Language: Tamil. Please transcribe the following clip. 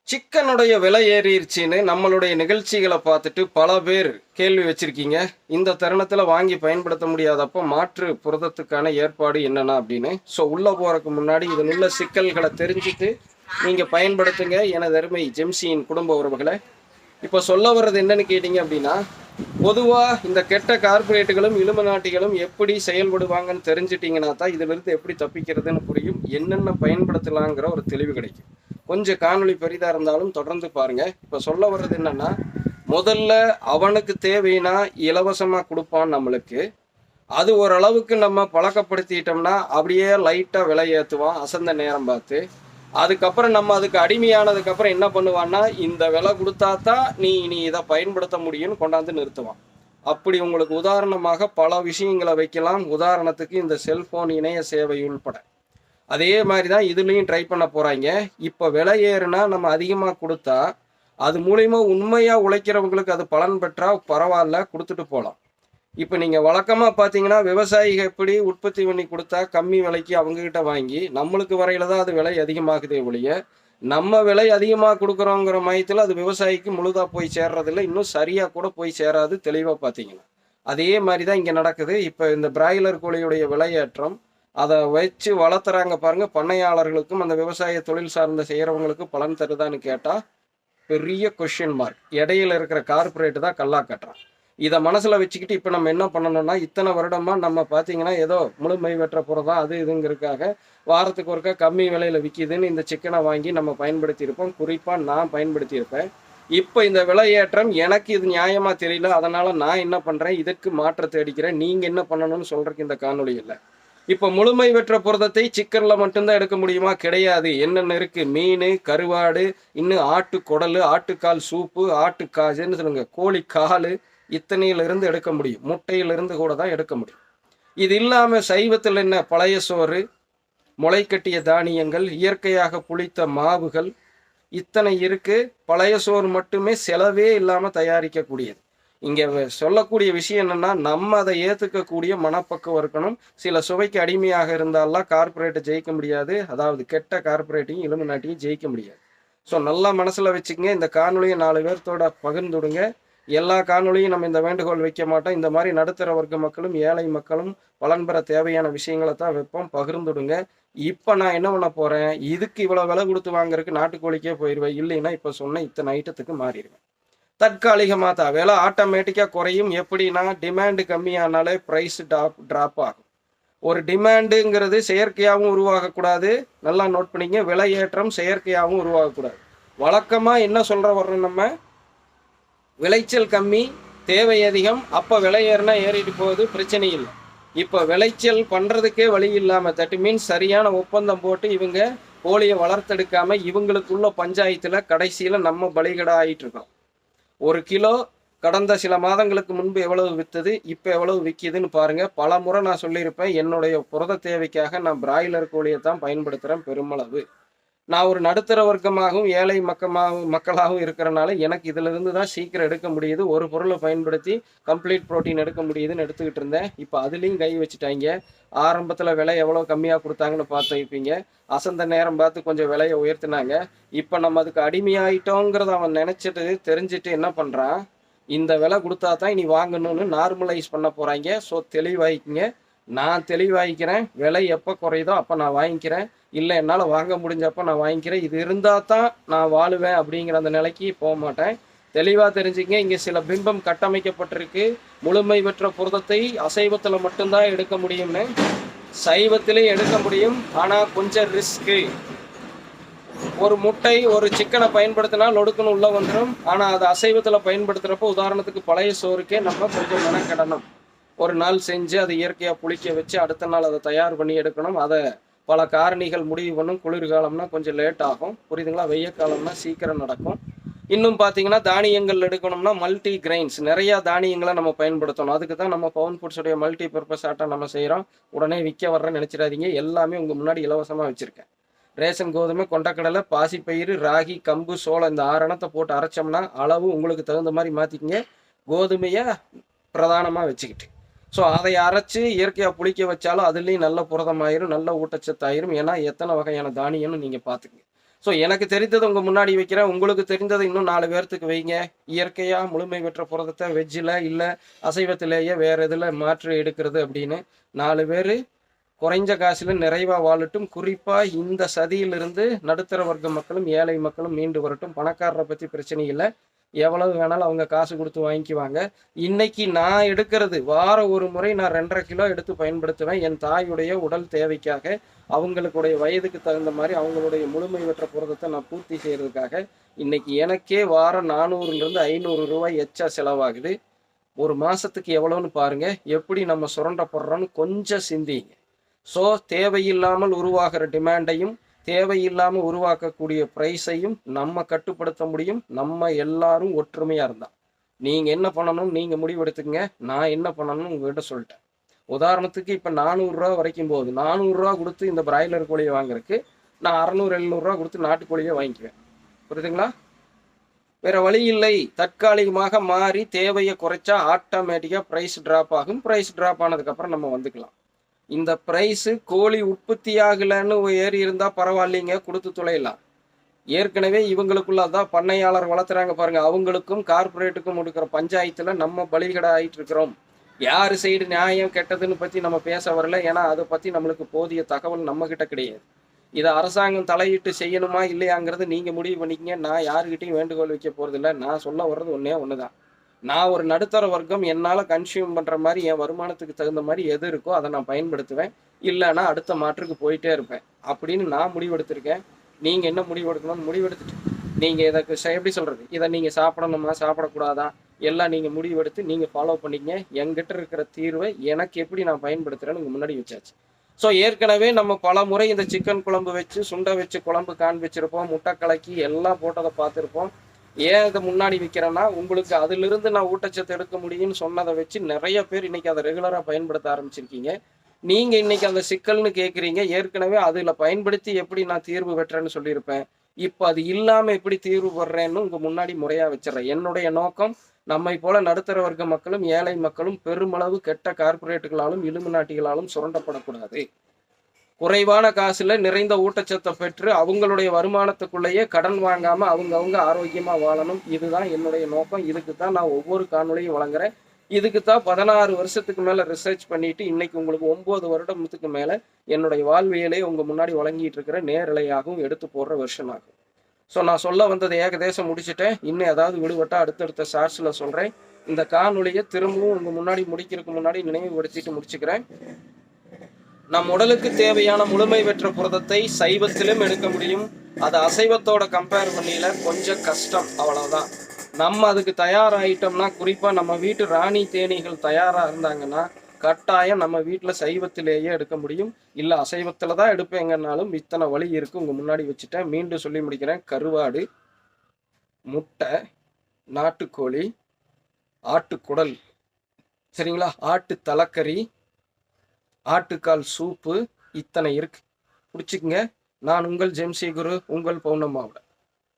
சிக்கனுடைய விலை ஏறிடுச்சின்னு நம்மளுடைய நிகழ்ச்சிகளை பார்த்துட்டு பல பேர் கேள்வி வச்சிருக்கீங்க. இந்த தருணத்தில் வாங்கி பயன்படுத்த முடியாதப்போ மாற்று புரதத்துக்கான ஏற்பாடு என்னென்ன அப்படின்னு. ஸோ உள்ளே போகிறதுக்கு முன்னாடி இதில் உள்ள சிக்கல்களை தெரிஞ்சுட்டு நீங்கள் பயன்படுத்துங்க எனது அருமை ஜெம்சியின் குடும்ப உறவுகளை. இப்போ சொல்ல வர்றது என்னன்னு கேட்டிங்க அப்படின்னா, பொதுவாக இந்த கெட்ட கார்பரேட்டுகளும் இலுமினாட்டிகளும் எப்படி செயல்படுவாங்கன்னு தெரிஞ்சிட்டிங்கன்னா தான் இதிலிருந்து எப்படி தப்பிக்கிறதுன்னு புரியும், என்னென்ன பயன்படுத்தலாங்கிற ஒரு தெளிவு கிடைக்கும். கொஞ்சம் காணொளி பெரிதாக இருந்தாலும் தொடர்ந்து பாருங்கள். இப்போ சொல்ல வர்றது என்னென்னா, முதல்ல அவனுக்கு தேவைன்னா இலவசமாக கொடுப்பான் நம்மளுக்கு. அது ஓரளவுக்கு நம்ம பழக்கப்படுத்திட்டோம்னா அப்படியே லைட்டாக விலை ஏற்றுவான் அசந்த நேரம் பார்த்து. அதுக்கப்புறம் நம்ம அதுக்கு அடிமையானதுக்கப்புறம் என்ன பண்ணுவான்னா, இந்த விலை கொடுத்தா தான் நீ இதை பயன்படுத்த முடியும்னு கொண்டாந்து நிறுத்துவான். அப்படி உங்களுக்கு உதாரணமாக பல விஷயங்களை வைக்கலாம். உதாரணத்துக்கு இந்த செல்ஃபோன் இணைய சேவை உள்பட அதே மாதிரி தான் இதுலேயும் ட்ரை பண்ண போகிறாங்க. இப்போ விலை ஏறுனா நம்ம அதிகமாக கொடுத்தா அது மூலிமா உண்மையாக உழைக்கிறவங்களுக்கு அது பலன் பெற்றால் பரவாயில்ல, கொடுத்துட்டு போகலாம். இப்போ நீங்கள் வழக்கமாக பார்த்தீங்கன்னா விவசாயிகள் எப்படி உற்பத்தி பண்ணி கொடுத்தா கம்மி விலைக்கு அவங்கக்கிட்ட வாங்கி நம்மளுக்கு வரையில தான் அது விலை அதிகமாகுதே ஒழிய, நம்ம விலை அதிகமாக கொடுக்குறோங்கிற மையத்தில் அது விவசாயிக்கு முழுதாக போய் சேர்றதில்ல, இன்னும் சரியாக கூட போய் சேராது. தெளிவாக பார்த்தீங்கன்னா அதே மாதிரி தான் இங்கே நடக்குது. இப்போ இந்த பிராய்லர் கோழியுடைய விலையேற்றம் அதை வச்சு வளர்த்துறாங்க பாருங்க, பண்ணையாளர்களுக்கும் அந்த விவசாய தொழில் சார்ந்த செய்கிறவங்களுக்கும் பலன் தருதான்னு கேட்டால் பெரிய கொஷின் மார்க். இடையில இருக்கிற கார்பரேட்டு தான் கல்லா கட்டுறான். இதை மனசில் வச்சுக்கிட்டு இப்போ நம்ம என்ன பண்ணணும்னா, இத்தனை வருடமாக நம்ம பார்த்தீங்கன்னா ஏதோ முழுமை வெற்ற போகிறதா அது இதுங்கிறதுக்காக வாரத்துக்கு ஒருக்கா கம்மி விலையில் விற்கிதுன்னு இந்த சிக்கனை வாங்கி நம்ம பயன்படுத்தியிருப்போம். குறிப்பாக நான் பயன்படுத்தியிருப்பேன். இப்போ இந்த விலையேற்றம் எனக்கு இது நியாயமாக தெரியல, அதனால் நான் என்ன பண்ணுறேன், இதற்கு மாற்றத்தை அடிக்கிறேன். நீங்கள் என்ன பண்ணணும்னு சொல்கிறதுக்கு இந்த காணொலி இல்லை. இப்போ முழுமை பெற்ற புரதத்தை சிக்கனில் மட்டும்தான் எடுக்க முடியுமா? கிடையாது. என்னென்ன இருக்குது, மீன், கருவாடு, இன்னும் ஆட்டு குடல், ஆட்டுக்கால் சூப்பு, ஆட்டுக்காஜுன்னு சொல்லுங்க, கோழிக்கால், இத்தனையிலிருந்து எடுக்க முடியும். முட்டையிலிருந்து கூட தான் எடுக்க முடியும். இது இல்லாமல் சைவத்தில் என்ன, பழைய சோறு, முளைக்கட்டிய தானியங்கள், இயற்கையாக புளித்த மாவுகள், இத்தனை இருக்குது. பழைய சோறு மட்டுமே செலவே இல்லாமல் தயாரிக்கக்கூடியது. இங்கே சொல்லக்கூடிய விஷயம் என்னென்னா, நம்ம அதை ஏற்றுக்கக்கூடிய மனப்பக்குவம் இருக்கணும். சில சுவைக்கு அடிமையாக இருந்தாலாம் கார்பரேட்டை ஜெயிக்க முடியாது. அதாவது கெட்ட கார்பரேட்டையும் இலுமினாட்டியும் ஜெயிக்க முடியாது. ஸோ நல்லா மனசில் வச்சுக்கங்க. இந்த காணொலியை 4 பேர்த்தோட பகிர்ந்துடுங்க. எல்லா காணொலியும் நம்ம இந்த வேண்டுகோள் வைக்க மாட்டோம். இந்த மாதிரி நடுத்தர வர்க்க மக்களும் ஏழை மக்களும் பலன் பெற தேவையான விஷயங்களை தான் வைப்போம். பகிர்ந்துடுங்க. இப்போ நான் என்ன பண்ண போகிறேன், இதுக்கு இவ்வளோ விலை கொடுத்து வாங்குறதுக்கு நாட்டுக்கோழிக்கே போயிடுவேன். இல்லைன்னா இப்போ சொன்ன இத்தனை ஐட்டத்துக்கு மாறிடுவேன். தற்காலிகமாக தான் விலை ஆட்டோமேட்டிக்காக குறையும். எப்படின்னா, டிமாண்டு கம்மியானாலே ப்ரைஸ் ட்ராப் ஆகும். ஒரு டிமாண்டுங்கிறது செயற்கையாகவும் உருவாகக்கூடாது. நல்லா நோட் பண்ணிங்க, விலை ஏற்றம் செயற்கையாகவும் உருவாகக்கூடாது. வழக்கமாக என்ன சொல்கிற வர்றோம், நம்ம விளைச்சல் கம்மி, தேவை அதிகம், அப்போ விலை ஏறினா ஏறிட்டு போகுது, பிரச்சனை இல்லை. இப்போ விளைச்சல் பண்ணுறதுக்கே வழி இல்லாமல் தட் மீன்ஸ் சரியான ஒப்பந்தம் போட்டு இவங்க கோழியை வளர்த்தெடுக்காமல் இவங்களுக்குள்ள பஞ்சாயத்தில் கடைசியில் நம்ம பலிகடா ஆகிட்டு இருக்கோம். 1 கிலோ கடந்த சில மாதங்களுக்கு முன்பு எவ்வளவு விற்றது, இப்போ எவ்வளவு விற்கிதுன்னு பாருங்கள். பல முறை நான் சொல்லியிருப்பேன், என்னுடைய புரத தேவைக்காக நான் பிராய்லர் கோழியை தான் பயன்படுத்துகிறேன் பெருமளவு. நான் ஒரு நடுத்தர வர்க்கமாகவும் ஏழை மக்களாகவும் இருக்கிறனால எனக்கு இதிலிருந்து தான் சீக்கிரம் எடுக்க முடியுது. ஒரு பொருளை பயன்படுத்தி கம்ப்ளீட் ப்ரோட்டீன் எடுக்க முடியுதுன்னு எடுத்துக்கிட்டு இருந்தேன். இப்போ அதுலேயும் கை வச்சுட்டாங்க. ஆரம்பத்தில் விலை எவ்வளோ கம்மியாக கொடுத்தாங்கன்னு பார்த்துருப்பீங்க. அசந்த நேரம் பார்த்து கொஞ்சம் விலையை உயர்த்தினாங்க. இப்போ நம்ம அதுக்கு அடிமையாயிட்டோங்கிறத அவன் நினச்சிட்டு தெரிஞ்சுட்டு என்ன பண்ணுறான், இந்த விலை கொடுத்தா தான் இனி வாங்கணும்னு நார்மலைஸ் பண்ண போகிறாங்க. ஸோ தெளிவாகிக்கிங்க. நான் தெளிவாகிக்கிறேன். விலை எப்போ குறையுதோ அப்போ நான் வாங்கிக்கிறேன். இல்லை என்னால் வாங்க முடிஞ்சப்போ நான் வாங்கிக்கிறேன். இது இருந்தால் தான் நான் வாழுவேன் அப்படிங்கிற அந்த நிலைக்கு போக மாட்டேன். தெளிவாக தெரிஞ்சுங்க. இங்கே சில பிம்பம் கட்டமைக்கப்பட்டிருக்கு. முழுமை பெற்ற புரதத்தை அசைவத்தில் மட்டும்தான் எடுக்க முடியும்னு. சைவத்திலே எடுக்க முடியும், ஆனால் கொஞ்சம் ரிஸ்க்கு. ஒரு முட்டை ஒரு சிக்கனை பயன்படுத்தினா லொடுக்குன்னு உள்ளே வந்துடும். ஆனால் அது அசைவத்தில் பயன்படுத்துகிறப்போ உதாரணத்துக்கு பழைய சோறுக்கே நம்ம கொஞ்சம் மெனக்கிடணும். ஒரு நாள் செஞ்சு அதை இயற்கையாக புளிக்க வச்சு அடுத்த நாள் அதை தயார் பண்ணி எடுக்கணும். அதை பல காரணிகள் முடிவு பண்ணும். குளிர்காலம்னா கொஞ்சம் லேட் ஆகும், புரியுதுங்களா? வெய்ய காலம்னா சீக்கிரம் நடக்கும். இன்னும் பார்த்தீங்கன்னா தானியங்கள் எடுக்கணும்னா மல்டி கிரைன்ஸ், நிறையா தானியங்களை நம்ம பயன்படுத்தணும். அதுக்கு தான் நம்ம பவுன் ஃபுட்ஸுடைய மல்டி பர்பஸ் ஆட்டை நம்ம செய்கிறோம். உடனே விற்க வர்றேன்னு நினச்சிடாதீங்க. எல்லாமே உங்கள் முன்னாடி இலவசமாக வச்சுருக்கேன். ரேஷன் கோதுமை, கொண்டக்கடலை, பாசிப்பயிறு, ராகி, கம்பு, சோளம், இந்த 6 எண்ணத்தை போட்டு அரைச்சோம்னா அளவு உங்களுக்கு தகுந்த மாதிரி மாற்றிக்கிங்க. கோதுமையை பிரதானமாக வச்சுக்கிட்டு ஸோ அதை அரைச்சி இயற்கையாக புளிக்க வச்சாலும் அதுலேயும் நல்ல புரதமாயிரும், நல்ல ஊட்டச்சத்தாயிரும். ஏன்னா எத்தனை வகையான தானியம்னு நீங்கள் பார்த்துக்குங்க. ஸோ எனக்கு தெரிந்ததை உங்கள் முன்னாடி வைக்கிறேன். உங்களுக்கு தெரிந்ததை இன்னும் 4 பேர்த்துக்கு வைங்க. இயற்கையாக முழுமை பெற்ற புரதத்தை வெஜ்ஜில் இல்லை அசைவத்திலேயே வேறு இதில் மாற்று எடுக்கிறது அப்படின்னு 4 பேர் குறைஞ்ச காசில் நிறைவாக வாழட்டும். குறிப்பாக இந்த சதியிலிருந்து நடுத்தர வர்க்க மக்களும் ஏழை மக்களும் மீண்டு வரட்டும். பணக்காரரை பற்றி பிரச்சனை இல்லை, எவ்வளவு வேணாலும் அவங்க காசு கொடுத்து வாங்கிக்குவாங்க. இன்னைக்கு நான் எடுக்கிறது வாரம் ஒரு முறை நான் 2.5 கிலோ எடுத்து பயன்படுத்துவேன். என் தாயுடைய உடல் தேவைக்காக, அவங்களுடைய வயதுக்கு தகுந்த மாதிரி அவங்களுடைய முழுமை பெற்ற புரதத்தை நான் பூர்த்தி செய்யறதுக்காக. இன்னைக்கு எனக்கே வாரம் 400லேருந்து 500 ரூபாய் எச்சா செலவாகுது. ஒரு மாசத்துக்கு எவ்வளோன்னு பாருங்க. எப்படி நம்ம சுரண்டப்படுறோன்னு கொஞ்சம் சிந்திங்க. ஸோ தேவையில்லாமல் உருவாகிற டிமாண்டையும் தேவையில்லாமல் உருவாக்கக்கூடிய ப்ரைஸையும் நம்ம கட்டுப்படுத்த முடியும். நம்ம எல்லாரும் ஒற்றுமையாக இருந்தால். நீங்கள் என்ன பண்ணணும் நீங்கள் முடிவெடுத்துங்க. நான் என்ன பண்ணணும்னு உங்கள்கிட்ட சொல்லிட்டேன். உதாரணத்துக்கு இப்போ 400 ரூபா வரைக்கும் போகுது. 400 ரூபா கொடுத்து இந்த பிராய்லர் கோழியை வாங்குறதுக்கு நான் 600-700 ரூபா கொடுத்து நாட்டுக்கோழியை வாங்கிக்குவேன். புரியுதுங்களா? வேற வழி இல்லை. தற்காலிகமாக மாறி தேவையை குறைச்சா ஆட்டோமேட்டிக்காக ப்ரைஸ் ட்ராப் ஆகும். ப்ரைஸ் ட்ராப் ஆனதுக்கப்புறம் நம்ம வந்துக்கலாம். இந்த ப்ரைஸு கோழி உற்பத்தி ஆகலைன்னு ஏறி இருந்தால் பரவாயில்லைங்க, கொடுத்து தொலைலாம். ஏற்கனவே இவங்களுக்குள்ளதான் பண்ணையாளர் வளர்த்துறாங்க பாருங்க. அவங்களுக்கும் கார்பரேட்டுக்கும் கொடுக்குற பஞ்சாயத்தில் நம்ம பலிகடை ஆகிட்டு இருக்கிறோம். யார் சைடு நியாயம் கெட்டதுன்னு பற்றி நம்ம பேச வரல. ஏன்னா அதை பற்றி நம்மளுக்கு போதிய தகவல் நம்மக்கிட்ட கிடையாது. இதை அரசாங்கம் தலையிட்டு செய்யணுமா இல்லையாங்கிறது நீங்கள் முடிவு பண்ணிக்கங்க. நான் யாருக்கிட்டையும் வேண்டுகோள் வைக்க போகிறதில்ல. நான் சொல்ல வர்றது ஒன்று தான். நான் ஒரு நடுத்தர வர்க்கம், என்னால் கன்சியூம் பண்ணுற மாதிரி என் வருமானத்துக்கு தகுந்த மாதிரி எது இருக்கோ அதை நான் பயன்படுத்துவேன். இல்லைன்னா அடுத்த மாற்றுக்கு போயிட்டே இருப்பேன் அப்படின்னு நான் முடிவெடுத்திருக்கேன். நீங்கள் என்ன முடிவெடுக்கணும்னு முடிவெடுத்துட்டு நீங்கள் இதுக்கு எப்படி சொல்கிறது, இதை நீங்கள் சாப்பிடணுமா சாப்பிடக்கூடாதா எல்லாம் நீங்கள் முடிவெடுத்து நீங்கள் ஃபாலோ பண்ணிக்கங்க. என்கிட்ட இருக்கிற தீர்வை எனக்கு எப்படி நான் பயன்படுத்துகிறேன்னு உங்கள் முன்னாடி வச்சாச்சு. ஸோ ஏற்கனவே நம்ம பல முறை இந்த சிக்கன் குழம்பு வச்சு சுண்டை வச்சு குழம்பு காண்பிச்சிருப்போம். முட்டை கலக்கி எல்லாம் போட்டதை பார்த்துருப்போம். ஏன் இதை முன்னாடி வைக்கிறேன்னா, உங்களுக்கு அதிலிருந்து நான் ஊட்டச்சத்து எடுக்க முடியும்னு சொன்னதை வச்சு நிறைய பேர் இன்னைக்கு அதை ரெகுலராக பயன்படுத்த ஆரம்பிச்சிருக்கீங்க. நீங்கள் இன்னைக்கு அந்த சிக்கல்னு கேட்குறீங்க. ஏற்கனவே அதில் பயன்படுத்தி எப்படி நான் தீர்வு பெற்றேன்னு சொல்லியிருப்பேன். இப்போ அது இல்லாமல் எப்படி தீர்வு பெறேன்னு உங்கள் முன்னாடி முறையாக வச்சிடறேன். என்னுடைய நோக்கம் நம்மை போல நடுத்தர வர்க்க மக்களும் ஏழை மக்களும் பெருமளவு கெட்ட கார்பரேட்டுகளாலும் இலுமினாட்டிகளாலும் சுரண்டப்படக்கூடாது. குறைவான காசுல நிறைந்த ஊட்டச்சத்தை பெற்று அவங்களுடைய வருமானத்துக்குள்ளேயே கடன் வாங்காம அவங்க ஆரோக்கியமா வாழணும். இதுதான் என்னுடைய நோக்கம். இதுக்கு தான் நான் ஒவ்வொரு காணொலியும் வழங்குறேன். இதுக்கு தான் 16 வருஷத்துக்கு மேல ரிசர்ச் பண்ணிட்டு இன்னைக்கு உங்களுக்கு 9 வருடத்துக்கு மேல என்னுடைய வாழ்வியலே உங்க முன்னாடி வழங்கிட்டு இருக்கிற நேரலையாகவும் எடுத்து போடுற வெர்ஷன் ஆகும். ஸோ நான் சொல்ல வந்ததை ஏகதேசம் முடிச்சுட்டேன். இன்னும் ஏதாவது விடுபட்டா அடுத்தடுத்த ஷார்ட்ஸ்ல சொல்றேன். இந்த காணொலியை திரும்பவும் உங்க முன்னாடி முடிக்கிறதுக்கு முன்னாடி நினைவுபடுத்திட்டு முடிச்சுக்கிறேன். நம் உடலுக்கு தேவையான முழுமை பெற்ற புரதத்தை சைவத்திலும் எடுக்க முடியும். அதை அசைவத்தோட கம்பேர் பண்ணியில கொஞ்சம் கஷ்டம், அவ்வளவுதான். நம்ம அதுக்கு தயாராகிட்டோம்னா, குறிப்பா நம்ம வீட்டு ராணி தேனீகள் தயாரா இருந்தாங்கன்னா கட்டாயம் நம்ம வீட்டில் சைவத்திலேயே எடுக்க முடியும். இல்லை அசைவத்தில் தான் எடுப்பேங்கன்னாலும் இத்தனை வழி இருக்கு உங்க முன்னாடி வச்சுட்டேன். மீண்டும் சொல்லி முடிக்கிறேன். கருவாடு, முட்டை, நாட்டுக்கோழி, ஆட்டுக்குடல், சரிங்களா, ஆட்டு தலைக்கறி, ஆட்டுக்கால் சூப்பு, இத்தனை இருக்கு. பிடிச்சிக்கங்க. நான் உங்கள் ஜெம்சி குரு, உங்கள் பௌர்ணமாவோட.